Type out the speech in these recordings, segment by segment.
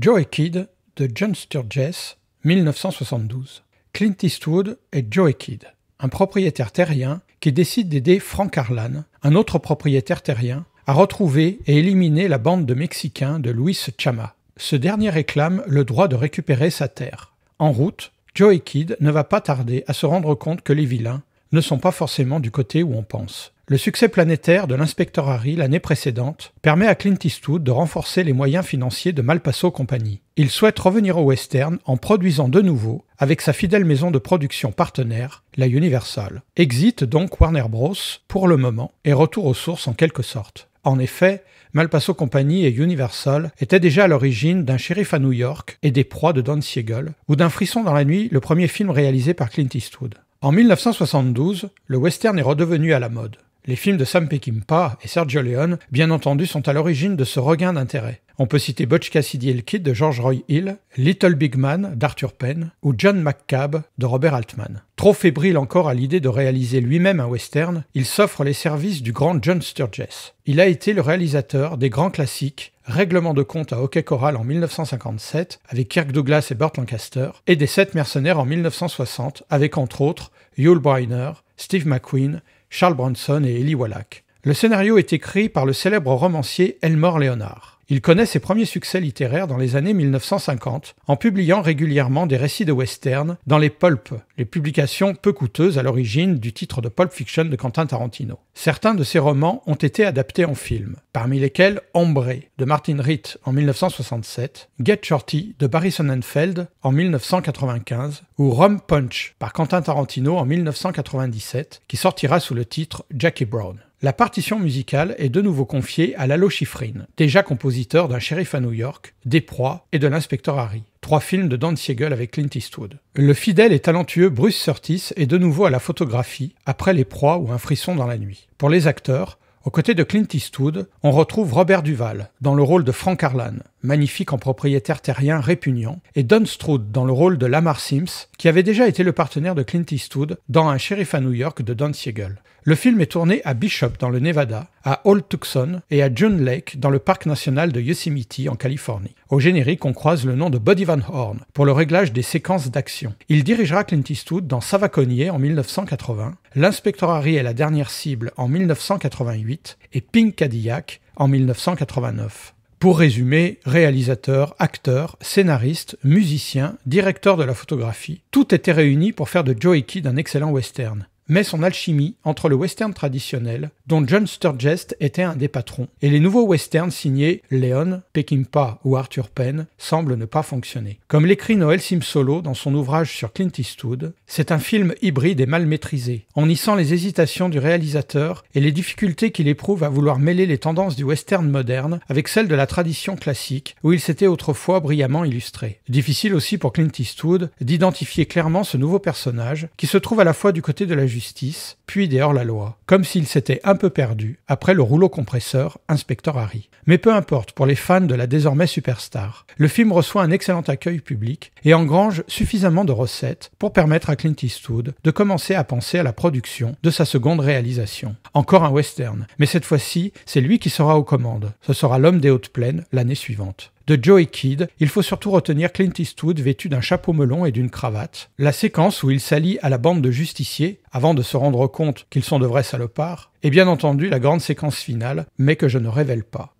Joe Kidd de John Sturges, 1972. Clint Eastwood est Joe Kidd, un propriétaire terrien qui décide d'aider Frank Harlan, un autre propriétaire terrien, à retrouver et éliminer la bande de Mexicains de Luis Chama. Ce dernier réclame le droit de récupérer sa terre. En route, Joe Kidd ne va pas tarder à se rendre compte que les vilains ne sont pas forcément du côté où on pense. Le succès planétaire de l'inspecteur Harry l'année précédente permet à Clint Eastwood de renforcer les moyens financiers de Malpaso Company. Il souhaite revenir au western en produisant de nouveau avec sa fidèle maison de production partenaire, la Universal. Exit donc Warner Bros. Pour le moment et retour aux sources en quelque sorte. En effet, Malpaso Company et Universal étaient déjà à l'origine d'un Shérif à New York et des Proies de Don Siegel, ou d'un Frisson dans la nuit, le premier film réalisé par Clint Eastwood. En 1972, le western est redevenu à la mode. Les films de Sam Peckinpah et Sergio Leone, bien entendu, sont à l'origine de ce regain d'intérêt. On peut citer Butch Cassidy et le Kid de George Roy Hill, Little Big Man d'Arthur Penn ou John McCabe de Robert Altman. Trop fébrile encore à l'idée de réaliser lui-même un western, il s'offre les services du grand John Sturges. Il a été le réalisateur des grands classiques Règlement de compte à Hockey Corral en 1957 avec Kirk Douglas et Burt Lancaster et des 7 mercenaires en 1960 avec entre autres Yul Brynner, Steve McQueen, Charles Bronson et Eli Wallach. Le scénario est écrit par le célèbre romancier Elmore Leonard. Il connaît ses premiers succès littéraires dans les années 1950 en publiant régulièrement des récits de western dans les pulp, les publications peu coûteuses à l'origine du titre de Pulp Fiction de Quentin Tarantino. Certains de ses romans ont été adaptés en film, parmi lesquels Hombre de Martin Ritt en 1967, Get Shorty de Barry Sonnenfeld en 1995 ou Rum Punch par Quentin Tarantino en 1997 qui sortira sous le titre Jackie Brown. La partition musicale est de nouveau confiée à Lalo Schifrin, déjà compositeur d'un Shérif à New York, des Proies et de l'inspecteur Harry. 3 films de Don Siegel avec Clint Eastwood. Le fidèle et talentueux Bruce Surtees est de nouveau à la photographie, après Les Proies ou Un Frisson dans la nuit. Pour les acteurs, aux côtés de Clint Eastwood, on retrouve Robert Duvall dans le rôle de Frank Harlan, magnifique en propriétaire terrien répugnant, et Don Stroud dans le rôle de Lamar Sims, qui avait déjà été le partenaire de Clint Eastwood dans Un Shérif à New York de Don Siegel. Le film est tourné à Bishop dans le Nevada, à Old Tucson et à June Lake dans le parc national de Yosemite en Californie. Au générique, on croise le nom de Buddy Van Horn pour le réglage des séquences d'action. Il dirigera Clint Eastwood dans Savaconier en 1980, L'inspecteur Harry et la dernière cible en 1988 et Pink Cadillac en 1989. Pour résumer, réalisateur, acteur, scénariste, musicien, directeur de la photographie, tout était réuni pour faire de Joe Kidd un excellent western. Mais son alchimie entre le western traditionnel, dont John Sturges était un des patrons, et les nouveaux westerns signés Leone, Peckinpah ou Arthur Penn semble ne pas fonctionner. Comme l'écrit Noel Simsolo dans son ouvrage sur Clint Eastwood, c'est un film hybride et mal maîtrisé. On y sent les hésitations du réalisateur et les difficultés qu'il éprouve à vouloir mêler les tendances du western moderne avec celles de la tradition classique où il s'était autrefois brillamment illustré. Difficile aussi pour Clint Eastwood d'identifier clairement ce nouveau personnage qui se trouve à la fois du côté de la justice, puis des hors-la-loi, comme s'il s'était un peu perdu après le rouleau compresseur Inspecteur Harry. Mais peu importe pour les fans de la désormais superstar, le film reçoit un excellent accueil public et engrange suffisamment de recettes pour permettre à Clint Eastwood de commencer à penser à la production de sa seconde réalisation. Encore un western, mais cette fois-ci, c'est lui qui sera aux commandes. Ce sera L'Homme des Hautes Plaines l'année suivante. De Joe Kidd, il faut surtout retenir Clint Eastwood vêtu d'un chapeau melon et d'une cravate, la séquence où il s'allie à la bande de justiciers, avant de se rendre compte qu'ils sont de vrais salopards, et bien entendu la grande séquence finale, mais que je ne révèle pas.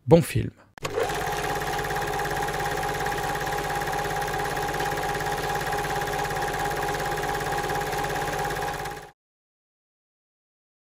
Bon film.